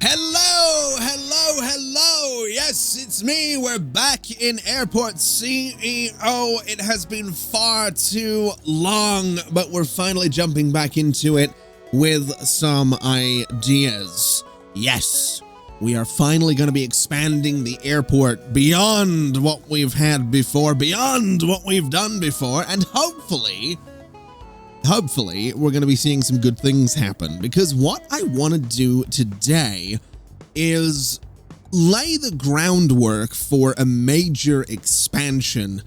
Hello, hello, hello. Yes, it's me. We're back in Airport CEO. It has been far too long, but we're finally jumping back into it with some ideas. Yes, we are finally going to be expanding the airport beyond what we've had before, beyond what we've done before, and hopefully, we're going to be seeing some good things happen, because what I want to do today is lay the groundwork for a major expansion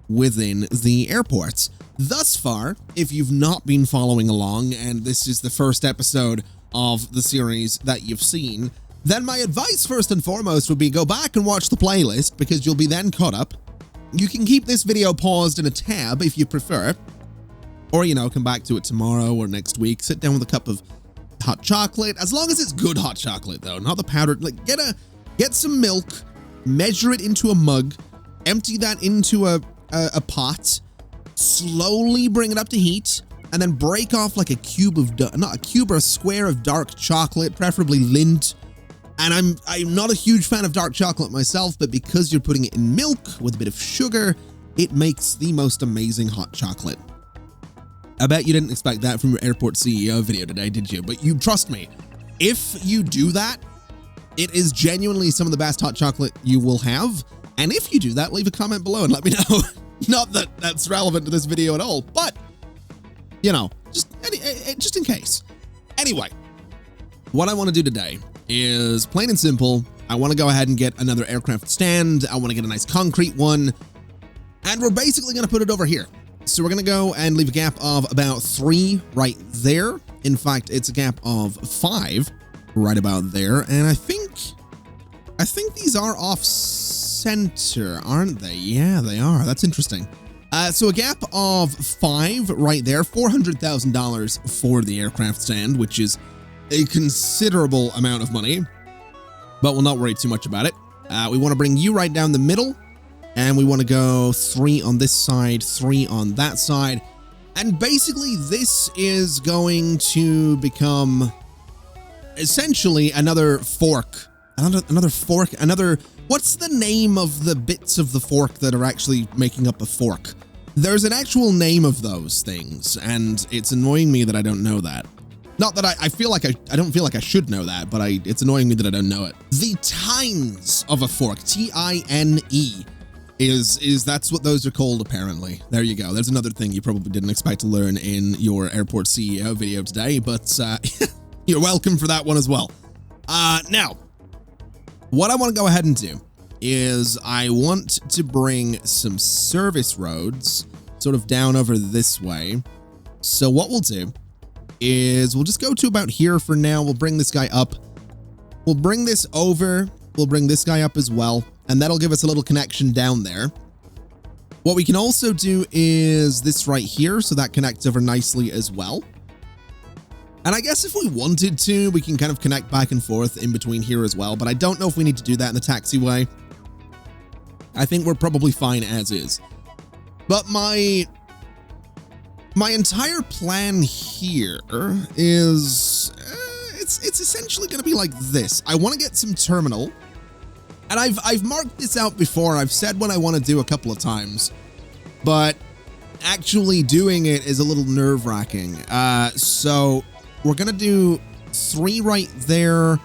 within the airports. Thus far, if you've not been following along, and this is the first episode of the series that you've seen, then my advice first and foremost would be go back and watch the playlist, because you'll be then caught up. You can keep this video paused in a tab if you prefer, or, you know, come back to it tomorrow or next week. Sit down with a cup of hot chocolate, as long as it's good hot chocolate, though, not the powdered. Like, get some milk, measure it into a mug, empty that into a pot, slowly bring it up to heat, and then break off like a cube of, not a cube, or a square of dark chocolate, preferably Lindt. And I'm not a huge fan of dark chocolate myself, but because you're putting it in milk with a bit of sugar, it makes the most amazing hot chocolate. I bet you didn't expect that from your airport CEO video today, did you? But you trust me, if you do that, it is genuinely some of the best hot chocolate you will have. And if you do that, leave a comment below and let me know. Not that that's relevant to this video at all, but, you know, just in case. Anyway, what I want to do today is plain and simple. I want to go ahead and get another aircraft stand. I want to get a nice concrete one. And we're basically going to put it over here. So we're going to go and leave a gap of about 3 right there. In fact, it's a gap of 5 right about there. And I think these are off center, aren't they? Yeah, they are. That's interesting. So a gap of 5 right there, $400,000 for the aircraft stand, which is a considerable amount of money, but we'll not worry too much about it. We want to bring you right down the middle. And we want to go 3 on this side, 3 on that side. And basically, this is going to become essentially another fork. Another fork. What's the name of the bits of the fork that are actually making up a fork? There's an actual name of those things, and it's annoying me that I don't know that. Not that I feel like I don't feel like I should know that, but it's annoying me that I don't know it. The tines of a fork, T-I-N-E. That's what those are called, apparently. There you go. There's another thing you probably didn't expect to learn in your airport CEO video today, but you're welcome for that one as well. Now, what I want to go ahead and do is I want to bring some service roads sort of down over this way. So what we'll do is we'll just go to about here for now. We'll bring this guy up. We'll bring this over. We'll bring this guy up as well. And that'll give us a little connection down there. What we can also do is this right here, so that connects over nicely as well. And I guess if we wanted to, we can kind of connect back and forth in between here as well, but I don't know if we need to do that in the taxiway. I think we're probably fine as is. But my entire plan here is, it's essentially going to be like this. I want to get some terminal. And I've marked this out before. I've said what I want to do a couple of times, but actually doing it is a little nerve-wracking. So we're going to do 3 right there.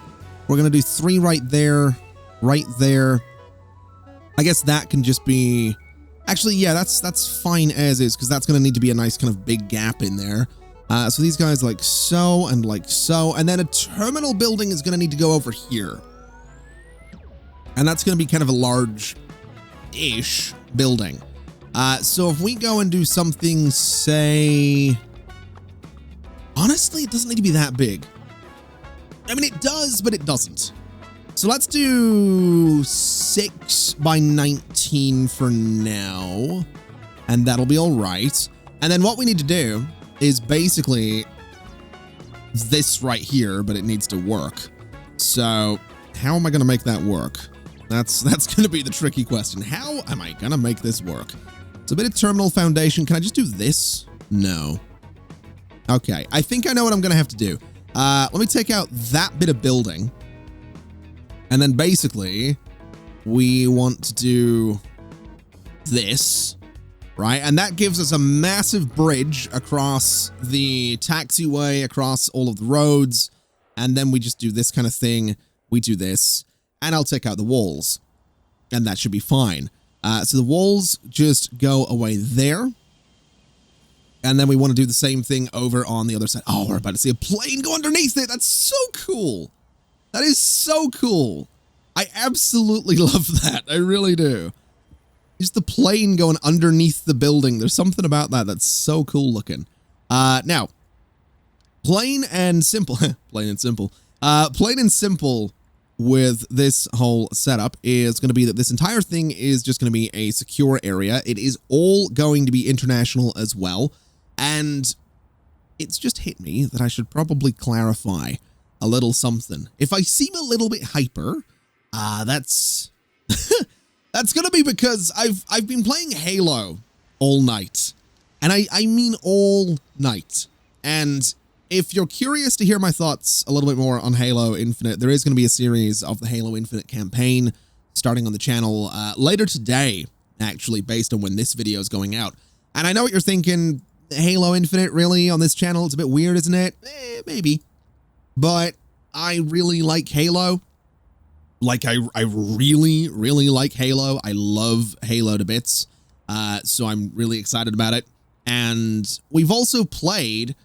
We're going to do 3 right there, right there. I guess that can just be, actually, yeah, that's fine as is, because that's going to need to be a nice kind of big gap in there. So these guys like so and like so, and then a terminal building is going to need to go over here. And that's going to be kind of a large-ish building. So if we go and do something, say, honestly, it doesn't need to be that big. I mean, it does, but it doesn't. So let's do 6 by 19 for now. And that'll be all right. And then what we need to do is basically this right here, but it needs to work. So how am I going to make that work? That's going to be the tricky question. How am I going to make this work? It's a bit of terminal foundation. Can I just do this? No. Okay, I think I know what I'm going to have to do. Let me take out that bit of building. And then basically we want to do this, right? And that gives us a massive bridge across the taxiway, across all of the roads. And then we just do this kind of thing. We do this, and I'll take out the walls, and that should be fine. So the walls just go away there. And then we want to do the same thing over on the other side. Oh, we're about to see a plane go underneath it. That's so cool. That is so cool. I absolutely love that. I really do. Just the plane going underneath the building. There's something about that that's so cool looking. Now, plain and simple. Plain and simple with this whole setup is going to be that this entire thing is just going to be a secure area. It is all going to be international as well. And it's just hit me that I should probably clarify a little something. If I seem a little bit hyper, that's that's gonna be because I've been playing Halo all night, and I mean all night. And if you're curious to hear my thoughts a little bit more on Halo Infinite, there is going to be a series of the Halo Infinite campaign starting on the channel later today, actually, based on when this video is going out. And I know what you're thinking. Halo Infinite, really, on this channel? It's a bit weird, isn't it? Maybe. But I really like Halo. Like, I really, really like Halo. I love Halo to bits. So I'm really excited about it. And we've also played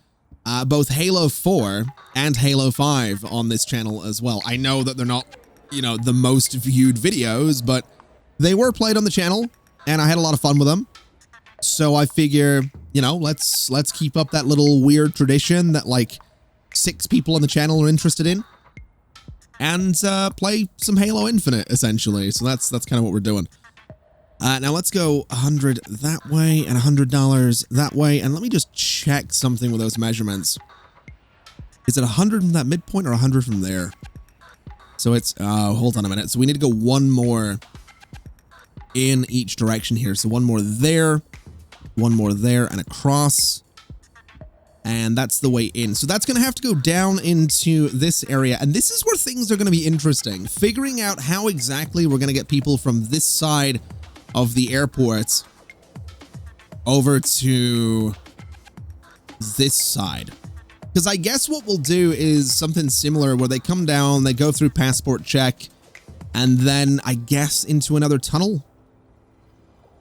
both Halo 4 and Halo 5 on this channel as well. I know that they're not, you know, the most viewed videos, but they were played on the channel, and I had a lot of fun with them. So I figure, you know, let's keep up that little weird tradition that like 6 people on the channel are interested in, and play some Halo Infinite, essentially. So that's kind of what we're doing. Now let's go 100 that way and $100 that way, and let me just check something with those measurements. Is it 100 from that midpoint or 100 from there? So it's hold on a minute. So we need to go one more in each direction here. So one more there, and across. And that's the way in. So that's going to have to go down into this area. And this is where things are going to be interesting. Figuring out how exactly we're going to get people from this side of the airport over to this side. Because I guess what we'll do is something similar where they come down, they go through passport check, and then I guess into another tunnel.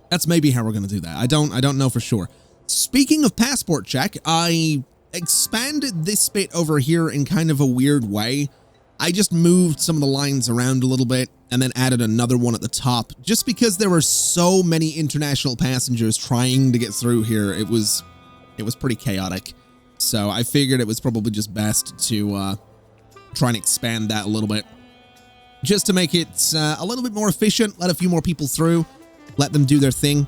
That's maybe how we're going to do that. I don't know for sure. Speaking of passport check, I expanded this bit over here in kind of a weird way. I just moved some of the lines around a little bit and then added another one at the top just because there were so many international passengers trying to get through here. It was pretty chaotic. So I figured it was probably just best to try and expand that a little bit just to make it a little bit more efficient, let a few more people through, let them do their thing.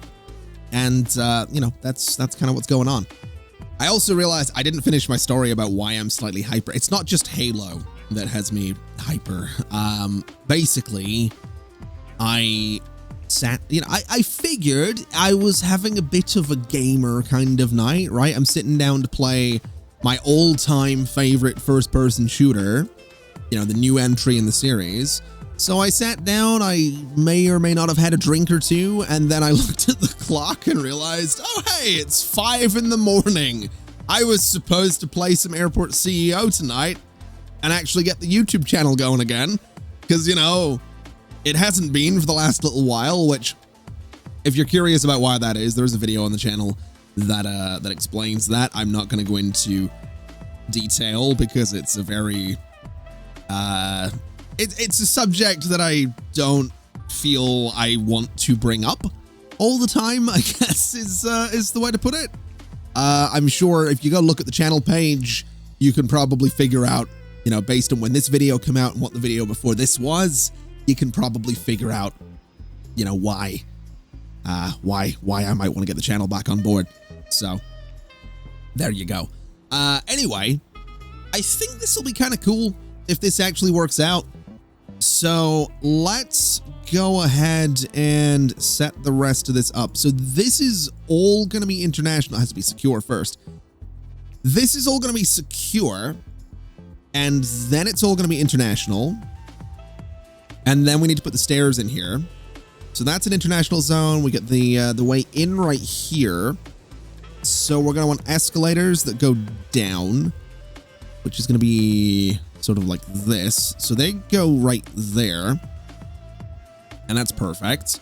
And, you know, that's kind of what's going on. I also realized I didn't finish my story about why I'm slightly hyper. It's not just Halo that has me hyper. Basically, I sat, you know, I figured I was having a bit of a gamer kind of night, right? I'm sitting down to play my all-time favorite first-person shooter, you know, the new entry in the series. So I sat down, I may or may not have had a drink or two, and then I looked at the clock and realized, oh, hey, it's 5 in the morning. I was supposed to play some Airport CEO tonight and actually get the YouTube channel going again, because, you know, it hasn't been for the last little while, which, if you're curious about why that is, there's a video on the channel that explains that. I'm not going to go into detail because it's a very... It's a subject that I don't feel I want to bring up all the time, I guess is the way to put it. I'm sure if you go look at the channel page, you can probably figure out, you know, based on when this video came out and what the video before this was, you can probably figure out, you know, why I might want to get the channel back on board. So there you go. Anyway, I think this will be kind of cool if this actually works out. So let's go ahead and set the rest of this up. So this is all going to be international. It has to be secure first. This is all going to be secure, and then it's all going to be international. And then we need to put the stairs in here. So that's an international zone. We get the way in right here. So we're going to want escalators that go down, which is going to be sort of like this. So they go right there. And that's perfect.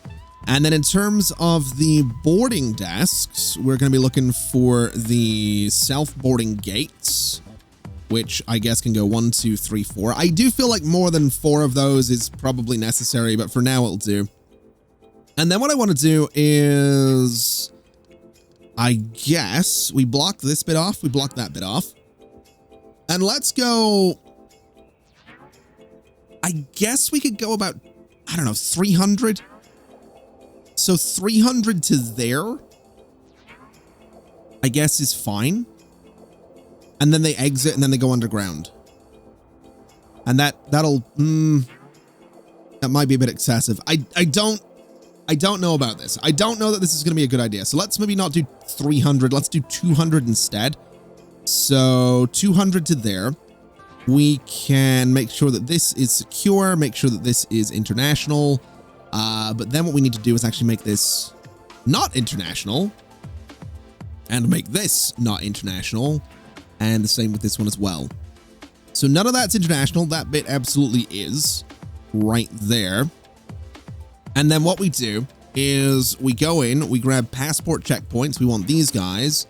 And then in terms of the boarding desks, we're going to be looking for the self-boarding gates, which I guess can go 1, 2, 3, 4. I do feel like more than 4 of those is probably necessary, but for now it'll do. And then what I want to do is, I guess we block this bit off. We block that bit off. And let's go, I guess we could go about, I don't know, 300. So 300 to there, I guess is fine. And then they exit and then they go underground. And that'll, that might be a bit excessive. I don't know about this. I don't know that this is going to be a good idea. So let's maybe not do 300. Let's do 200 instead. So 200 to there. We can make sure that this is secure, make sure that this is international. But then what we need to do is actually make this not international and make this not international. And the same with this one as well. So none of that's international. That bit absolutely is right there. And then what we do is we go in, we grab passport checkpoints. We want these guys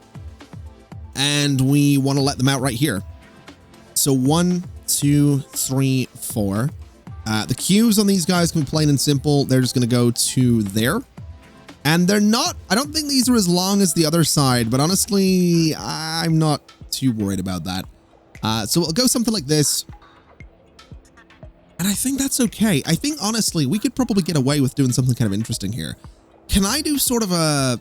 and we want to let them out right here. So 1, 2, 3, 4. The queues on these guys can be plain and simple. They're just going to go to there. And they're not, I don't think these are as long as the other side, but honestly, I'm not too worried about that. So we'll go something like this. And I think that's okay. I think, honestly, we could probably get away with doing something kind of interesting here. Can I do sort of a,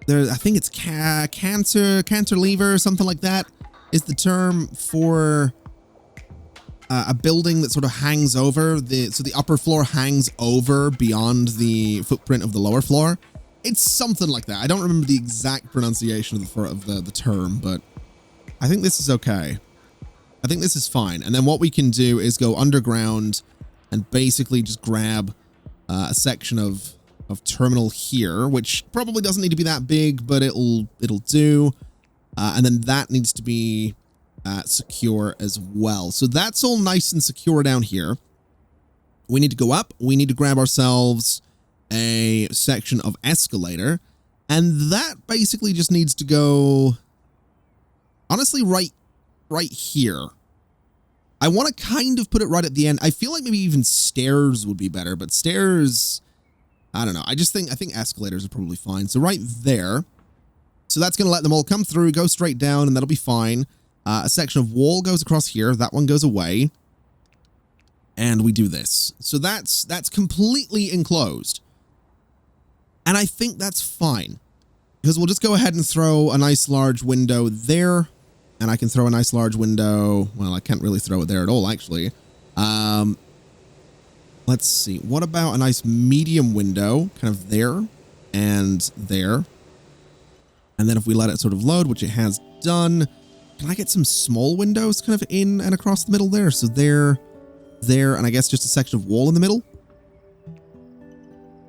I think it's cantilever or something like that is the term for a building that sort of hangs over so the upper floor hangs over beyond the footprint of the lower floor. It's something like that. I don't remember the exact pronunciation of the term, but I think this is okay. I think this is fine. And then what we can do is go underground and basically just grab a section of terminal here, which probably doesn't need to be that big, but it'll do. And then that needs to be secure as well. So that's all nice and secure down here. We need to go up. We need to grab ourselves a section of escalator. And that basically just needs to go, honestly, right here. I want to kind of put it right at the end. I feel like maybe even stairs would be better, but stairs, I don't know. I think escalators are probably fine. So right there. So that's going to let them all come through, go straight down, and that'll be fine. A section of wall goes across here. That one goes away. And we do this. So that's completely enclosed. And I think that's fine. Because we'll just go ahead and throw a nice large window there. And I can throw a nice large window. Well, I can't really throw it there at all, actually. Let's see. What about a nice medium window? Kind of there and there. And then if we let it sort of load, which it has done, can I get some small windows kind of in and across the middle there? So there, and I guess just a section of wall in the middle.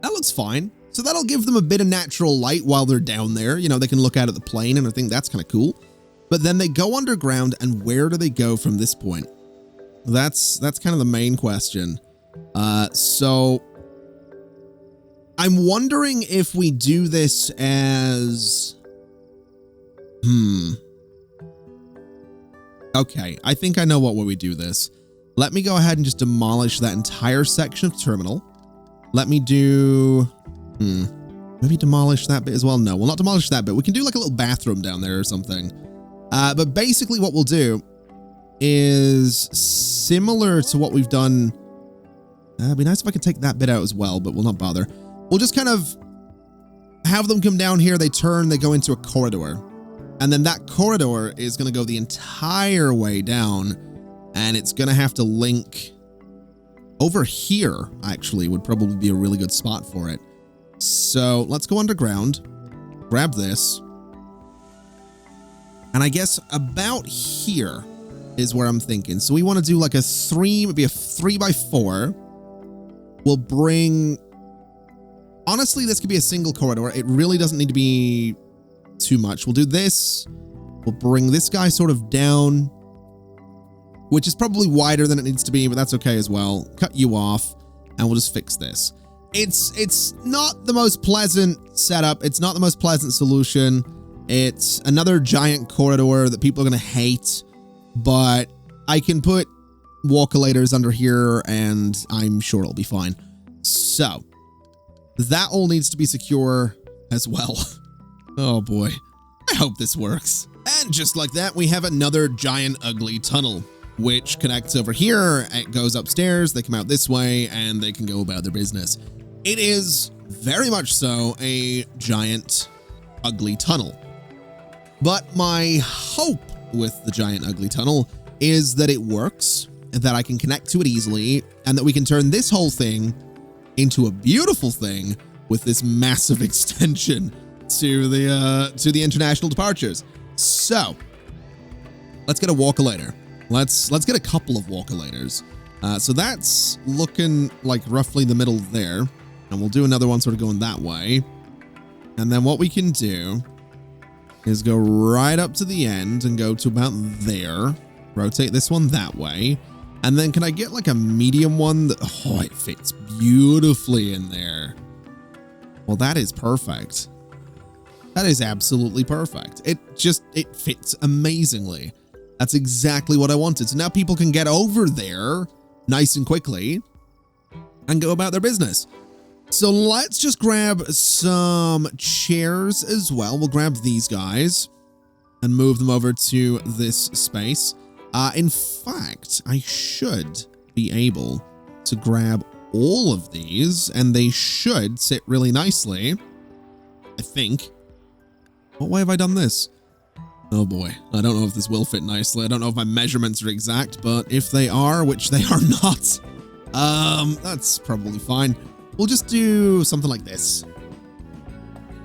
That looks fine. So that'll give them a bit of natural light while they're down there. You know, they can look out at the plane, and I think that's kind of cool. But then they go underground, and where do they go from this point? That's kind of the main question. So I'm wondering if we do this as, okay, I think I know what way we do this. Let me go ahead and just demolish that entire section of terminal. Let me do, maybe demolish that bit as well. No, we'll not demolish that bit. We can do like a little bathroom down there or something. But basically what we'll do is similar to what we've done. It'd be nice if I could take that bit out as well, but we'll not bother. We'll just kind of have them come down here. They turn, they go into a corridor. And then that corridor is going to go the entire way down. And it's going to have to link over here, actually, would probably be a really good spot for it. So let's go underground, grab this. And I guess about here is where I'm thinking. So we want to do like maybe a 3x4. We'll bring... Honestly, this could be a single corridor. It really doesn't need to be too much. We'll do this. We'll bring this guy sort of down, which is probably wider than it needs to be, but that's okay as well. Cut you off, and we'll just fix this. It's not the most pleasant setup. It's not the most pleasant solution. It's another giant corridor that people are going to hate, but I can put walkolators under here, and I'm sure it'll be fine. So, that all needs to be secure as well. Oh boy. I hope this works. And just like that, we have another giant ugly tunnel, which connects over here. It goes upstairs, they come out this way, and they can go about their business. It is very much so a giant ugly tunnel. But my hope with the giant ugly tunnel is that it works, that I can connect to it easily, and that we can turn this whole thing into a beautiful thing with this massive extension to the international departures. So let's get a walkolator. Let's get a couple of walkolators. So that's looking like roughly the middle there, and we'll do another one sort of going that way. And then what we can do is go right up to the end and go to about there. Rotate this one that way. And then can I get like a medium one that, oh, it fits beautifully in there. Well, that is perfect. That is absolutely perfect. It fits amazingly. That's exactly what I wanted. So now people can get over there nice and quickly and go about their business. So let's just grab some chairs as well. We'll grab these guys and move them over to this space. In fact, I should be able to grab all of these, and they should sit really nicely, I think. What way have I done this? Oh boy, I don't know if this will fit nicely. I don't know if my measurements are exact, but if they are, which they are not, that's probably fine. We'll just do something like this,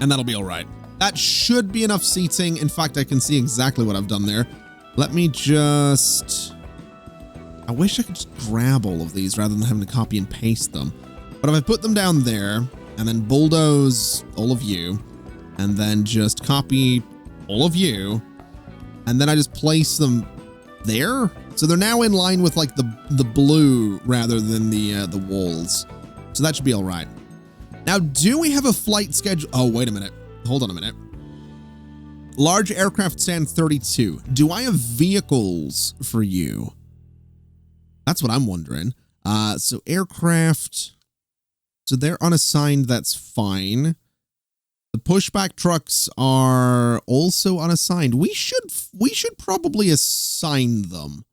and that'll be all right. That should be enough seating. In fact, I can see exactly what I've done there. Let me just... I wish I could just grab all of these rather than having to copy and paste them. But if I put them down there and then bulldoze all of you and then just copy all of you and then I just place them there. So they're now in line with like the blue rather than the walls. So that should be all right. Now, do we have a flight schedule? Oh, wait a minute. Hold on a minute. Large aircraft stand 32. Do I have vehicles for you? That's what I'm wondering. So aircraft. So they're unassigned. That's fine. The pushback trucks are also unassigned. We should probably assign them.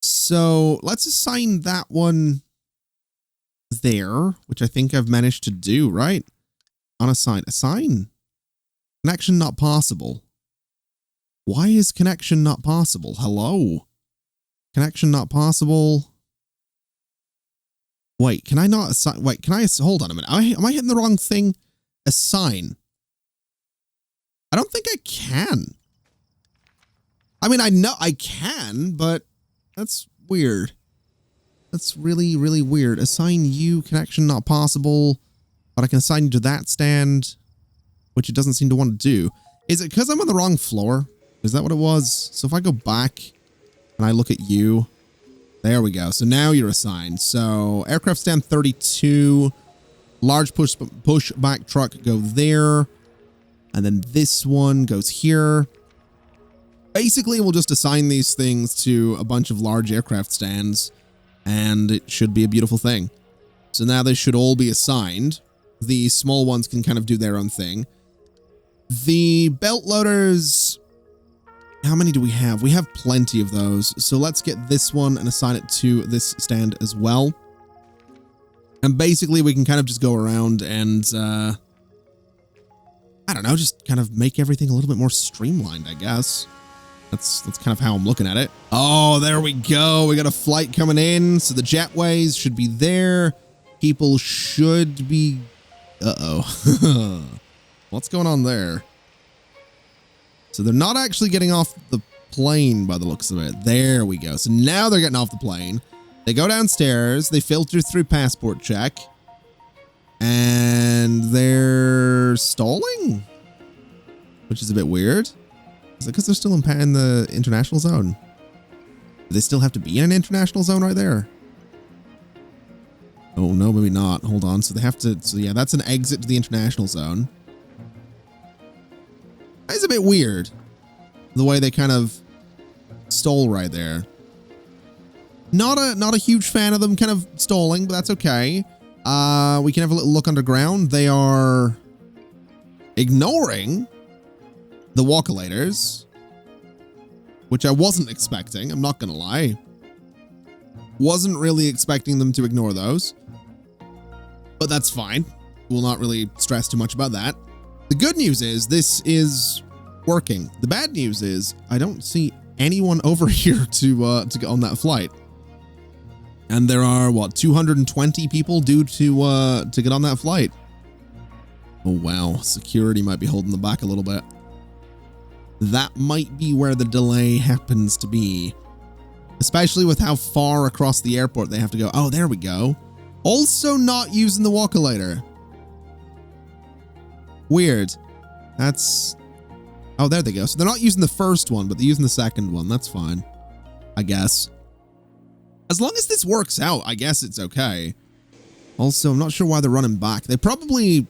So let's assign that one there, which I think I've managed to do, right? Unassigned. Assign. Connection not possible. Why is connection not possible? Hello? Connection not possible. Wait, can I not assign? Wait, can I? Hold on a minute. Am I hitting the wrong thing? Assign. I don't think I can. I mean, I know I can, but that's weird. That's really, really weird. Assign you, connection not possible, but I can assign you to that stand, which it doesn't seem to want to do. Is it because I'm on the wrong floor? Is that what it was? So if I go back and I look at you, there we go. So now you're assigned. So aircraft stand 32, large pushback truck go there. And then this one goes here. Basically, we'll just assign these things to a bunch of large aircraft stands and it should be a beautiful thing. So now they should all be assigned. The small ones can kind of do their own thing. The belt loaders, how many do we have? We have plenty of those. So let's get this one and assign it to this stand as well. And basically we can kind of just go around and, I don't know, just kind of make everything a little bit more streamlined, I guess. That's kind of how I'm looking at it. Oh, there we go. We got a flight coming in. So the jetways should be there. People should be... Uh-oh. What's going on there? So they're not actually getting off the plane by the looks of it. There we go. So now they're getting off the plane. They go downstairs, they filter through passport check, and they're stalling, which is a bit weird. Is it because they're still in the international zone? Do they still have to be in an international zone right there? Oh, no, maybe not. Hold on. So they have to... So, yeah, that's an exit to the international zone. It's a bit weird, the way they kind of stole right there. Not a huge fan of them kind of stalling, but that's okay. We can have a little look underground. They are ignoring the walkolators, which I wasn't expecting. I'm not going to lie. Wasn't really expecting them to ignore those, but that's fine. We'll not really stress too much about that. The good news is this is working. The bad news is I don't see anyone over here to get on that flight. And there are, what, 220 people due to get on that flight. Oh, wow. Security might be holding them back a little bit. That might be where the delay happens to be. Especially with how far across the airport they have to go. Oh, there we go. Also not using the walkolator. Weird. That's... Oh, there they go. So they're not using the first one, but they're using the second one. That's fine, I guess. As long as this works out, I guess it's okay. Also, I'm not sure why they're running back. They probably...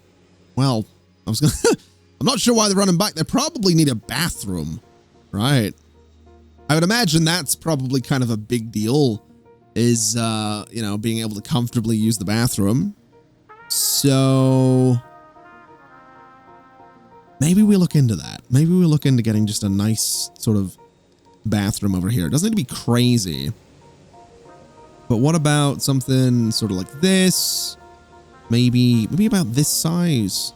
Well, I was gonna... I'm not sure why they're running back. They probably need a bathroom, right? I would imagine that's probably kind of a big deal, is, you know, being able to comfortably use the bathroom. So... maybe we look into that. Maybe we look into getting just a nice sort of bathroom over here. It doesn't need to be crazy. But what about something sort of like this? Maybe about this size.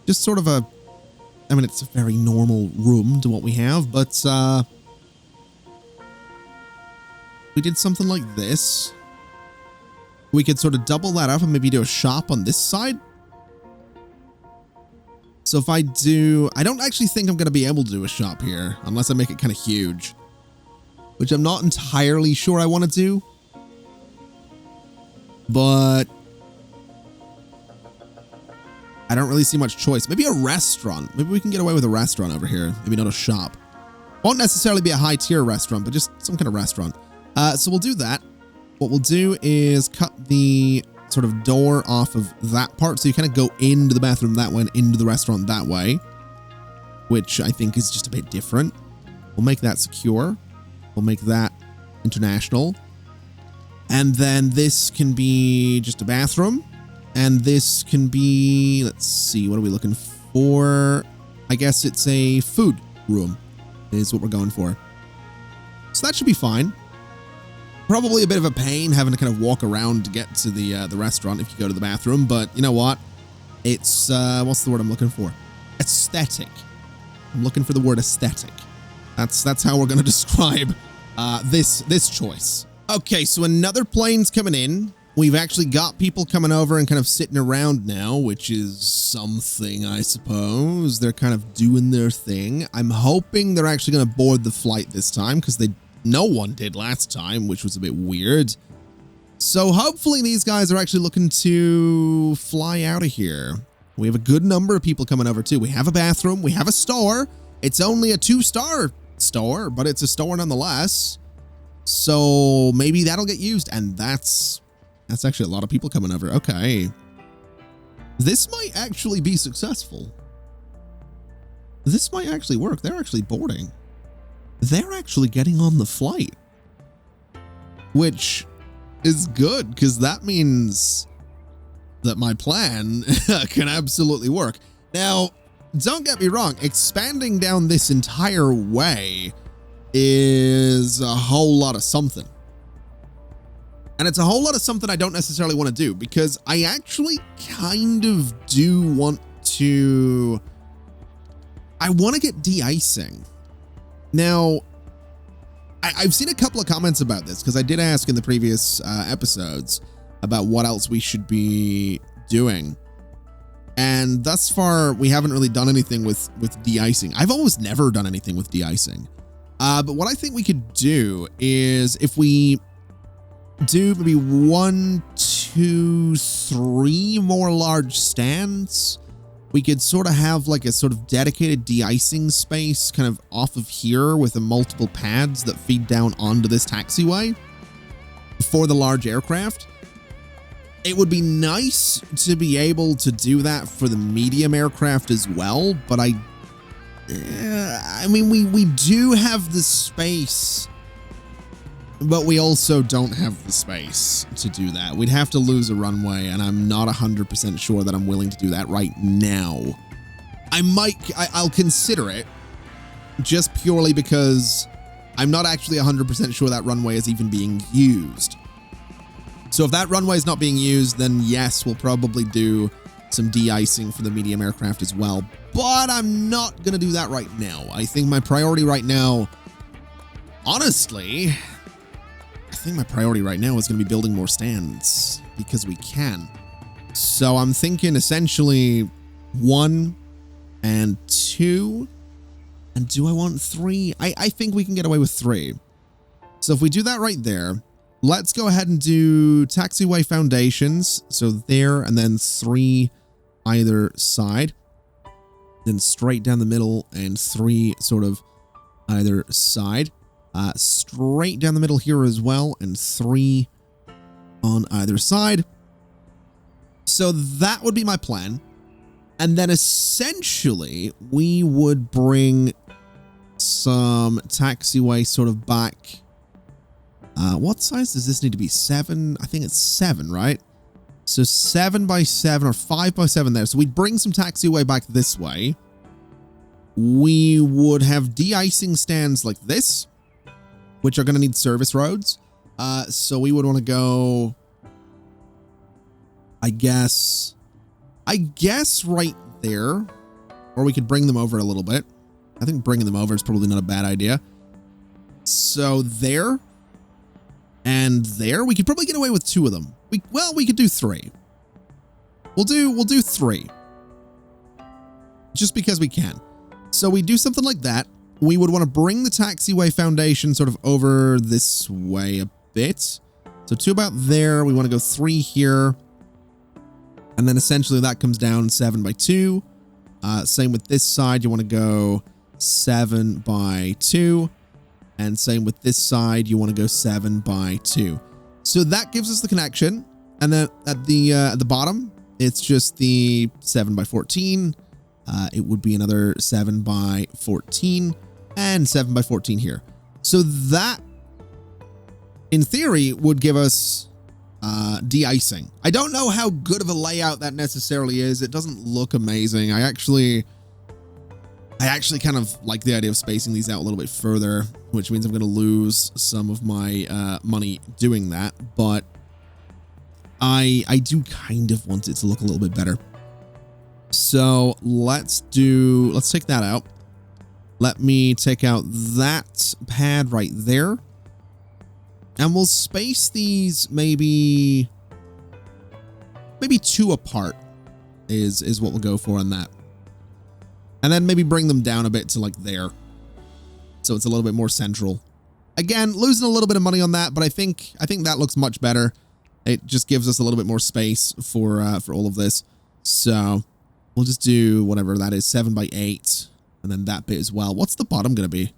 Just sort of a... I mean, it's a very normal room to what we have, but we did something like this. We could sort of double that up and maybe do a shop on this side. So if I do... I don't actually think I'm going to be able to do a shop here, unless I make it kind of huge. Which I'm not entirely sure I want to do. But... I don't really see much choice. Maybe a restaurant. Maybe we can get away with a restaurant over here. Maybe not a shop. Won't necessarily be a high-tier restaurant, but just some kind of restaurant. So we'll do that. What we'll do is cut the sort of door off of that part. So you kind of go into the bathroom that way and into the restaurant that way. Which I think is just a bit different. We'll make that secure. We'll make that international. And then this can be just a bathroom. And this can be, let's see, what are we looking for? I guess it's a food room is what we're going for. So that should be fine. Probably a bit of a pain having to kind of walk around to get to the restaurant if you go to the bathroom. But you know what? It's, what's the word I'm looking for? Aesthetic. I'm looking for the word aesthetic. That's how we're going to describe this choice. Okay, so another plane's coming in. We've actually got people coming over and kind of sitting around now, which is something, I suppose. They're kind of doing their thing. I'm hoping they're actually going to board the flight this time because no one did last time, which was a bit weird. So hopefully these guys are actually looking to fly out of here. We have a good number of people coming over too. We have a bathroom. We have a store. It's only a 2-star store, but it's a store nonetheless. So maybe that'll get used. And that's actually a lot of people coming over. Okay. This might actually be successful. This might actually work. They're actually boarding. They're actually getting on the flight. Which is good, because that means that my plan can absolutely work. Now, don't get me wrong. Expanding down this entire way is a whole lot of something. And it's a whole lot of something I don't necessarily want to do, because I actually kind of do want to... I want to get de-icing. Now, I've seen a couple of comments about this, because I did ask in the previous episodes about what else we should be doing. And thus far, we haven't really done anything with de-icing. I've almost never done anything with de-icing. But what I think we could do is if we do maybe 1, 2, 3 more large stands. We could sort of have like a sort of dedicated de-icing space kind of off of here with the multiple pads that feed down onto this taxiway for the large aircraft. It would be nice to be able to do that for the medium aircraft as well, but I mean, we do have the space, but we also don't have the space to do that. We'd have to lose a runway, and I'm not 100% sure that I'm willing to do that right now. I'll consider it, just purely because I'm not actually 100% sure that runway is even being used. So if that runway is not being used, then yes, we'll probably do some de-icing for the medium aircraft as well. But I'm not going to do that right now. I think my priority right now, honestly, I think my priority right now is going to be building more stands because we can. So I'm thinking essentially 1 and 2. And do I want 3? I think we can get away with 3. So if we do that right there, let's go ahead and do taxiway foundations. So there, and then 3 either side. Then straight down the middle and 3 sort of either side. Straight down the middle here as well, and 3 on either side. So that would be my plan. And then essentially we would bring some taxiway sort of back. What size does this need to be? 7? I think it's 7, right? So 7 by 7 or 5 by 7 there. So we'd bring some taxiway back this way. We would have de-icing stands like this, which are going to need service roads. So we would want to go, I guess right there, or we could bring them over a little bit. I think bringing them over is probably not a bad idea. So there and there, we could probably get away with 2 of them. We could do 3. We'll do 3. Just because we can. So we do something like that. We would want to bring the taxiway foundation sort of over this way a bit. So 2 about there. We want to go 3 here. And then essentially that comes down 7 by 2. Same with this side. You want to go 7 by 2. And same with this side. You want to go 7 by 2. So that gives us the connection. And then at the bottom, it's just the 7 by 14. It would be another 7 by 14 and 7 by 14 here. So that, in theory, would give us de-icing. I don't know how good of a layout that necessarily is. It doesn't look amazing. I actually kind of like the idea of spacing these out a little bit further, which means I'm going to lose some of my money doing that. But I do kind of want it to look a little bit better. So let's take that out. Let me take out that pad right there. And we'll space these maybe 2 apart is what we'll go for on that. And then maybe bring them down a bit to like there. So it's a little bit more central. Again, losing a little bit of money on that, but I think that looks much better. It just gives us a little bit more space for all of this. So we'll just do whatever that is, 7 by 8. And then that bit as well. What's the bottom going to be?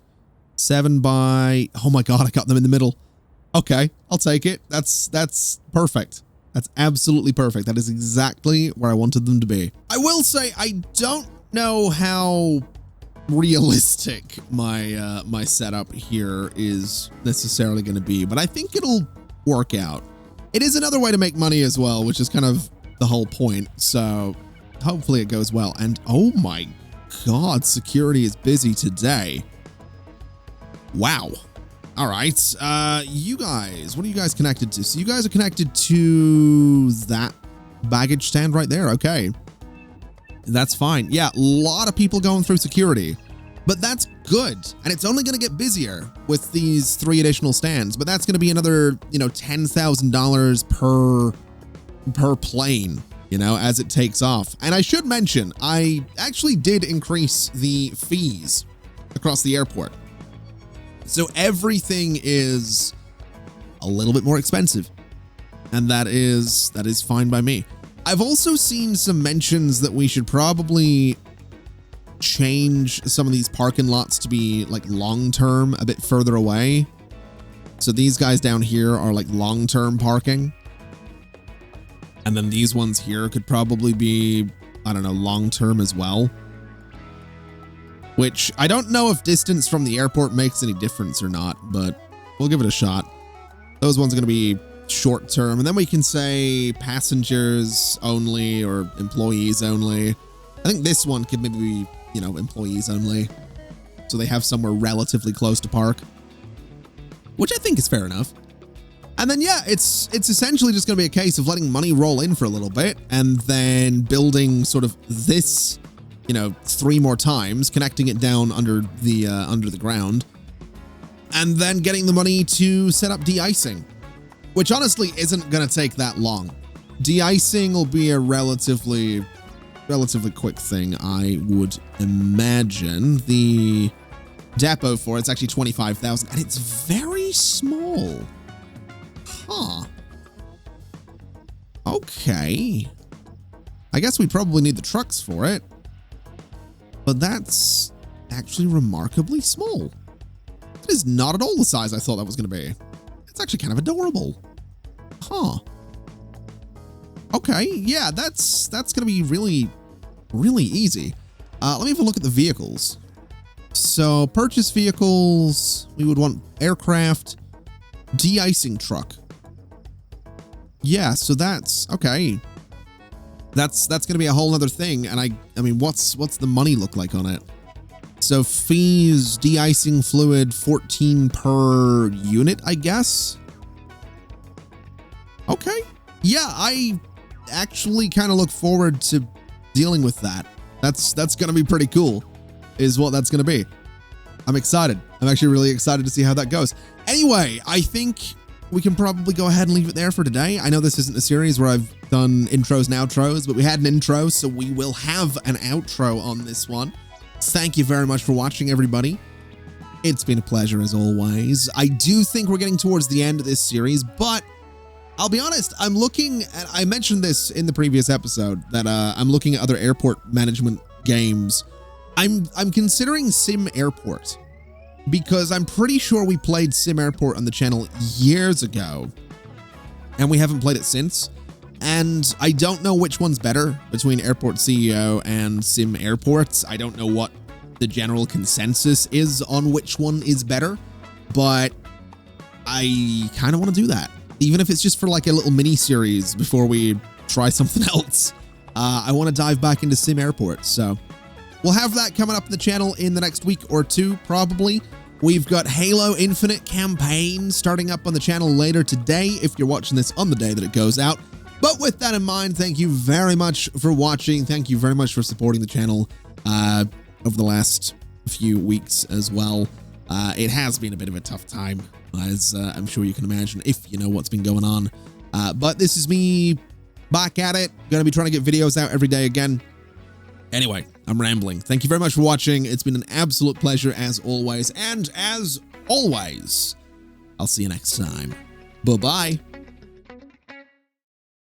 7 by... Oh my God, I got them in the middle. Okay, I'll take it. That's perfect. That's absolutely perfect. That is exactly where I wanted them to be. I will say, I don't know how realistic my my setup here is necessarily going to be, but I think it'll work out. It is another way to make money as well, which is kind of the whole point. So hopefully it goes well. And oh my God, security is busy today. Wow. All right. You guys, what are you guys connected to? So you guys are connected to that baggage stand right there. Okay. That's fine. Yeah, a lot of people going through security, but that's good. And it's only going to get busier with these 3 additional stands, but that's going to be another, $10,000 per plane, as it takes off. And I should mention, I actually did increase the fees across the airport. So everything is a little bit more expensive. And that is fine by me. I've also seen some mentions that we should probably change some of these parking lots to be like long-term, a bit further away. So these guys down here are like long-term parking. And then these ones here could probably be, I don't know, long-term as well. Which I don't know if distance from the airport makes any difference or not, but we'll give it a shot. Those ones are going to be short term, and then we can say passengers only or employees only. I think this one could maybe be, you know, employees only, so they have somewhere relatively close to park, which I think is fair enough. And then yeah, it's essentially just going to be a case of letting money roll in for a little bit and then building sort of this, you know, 3 more times, connecting it down under the ground, and then getting the money to set up de-icing, which honestly isn't going to take that long. De-icing will be a relatively quick thing, I would imagine. The depot for it's actually 25,000, and it's very small. Huh. Okay. I guess we probably need the trucks for it, but that's actually remarkably small. It is not at all the size I thought that was going to be. It's actually kind of adorable. Huh. Okay, yeah, that's going to be really easy. Let me have a look at the vehicles. So purchase vehicles, we would want aircraft, de-icing truck. Yeah, so that's okay. That's going to be a whole other thing. And I mean, what's the money look like on it? So fees, de-icing fluid, 14 per unit, I guess. Okay. Yeah, I actually kind of look forward to dealing with that. That's going to be pretty cool, is what that's going to be. I'm excited. I'm actually really excited to see how that goes. Anyway, I think we can probably go ahead and leave it there for today. I know this isn't a series where I've done intros and outros, but we had an intro, so we will have an outro on this one. Thank you very much for watching, everybody. It's been a pleasure as always. I do think we're getting towards the end of this series, but I'll be honest, I'm looking at, I mentioned this in the previous episode, that I'm looking at other airport management games. I'm considering Sim Airport, because I'm pretty sure we played Sim Airport on the channel years ago, and we haven't played it since. And I don't know which one's better between Airport CEO and Sim Airports. I don't know what the general consensus is on which one is better, but I kind of want to do that, even if it's just for like a little mini series before we try something else. I want to dive back into Sim Airport, so we'll have that coming up in the channel in the next week or two, probably. We've got Halo Infinite campaign starting up on the channel later today, if you're watching this on the day that it goes out. But with that in mind, thank you very much for watching. Thank you very much for supporting the channel over the last few weeks as well. It has been a bit of a tough time, as I'm sure you can imagine if you know what's been going on. But this is me back at it. Going to be trying to get videos out every day again. Anyway, I'm rambling. Thank you very much for watching. It's been an absolute pleasure as always. And as always, I'll see you next time. Bye-bye.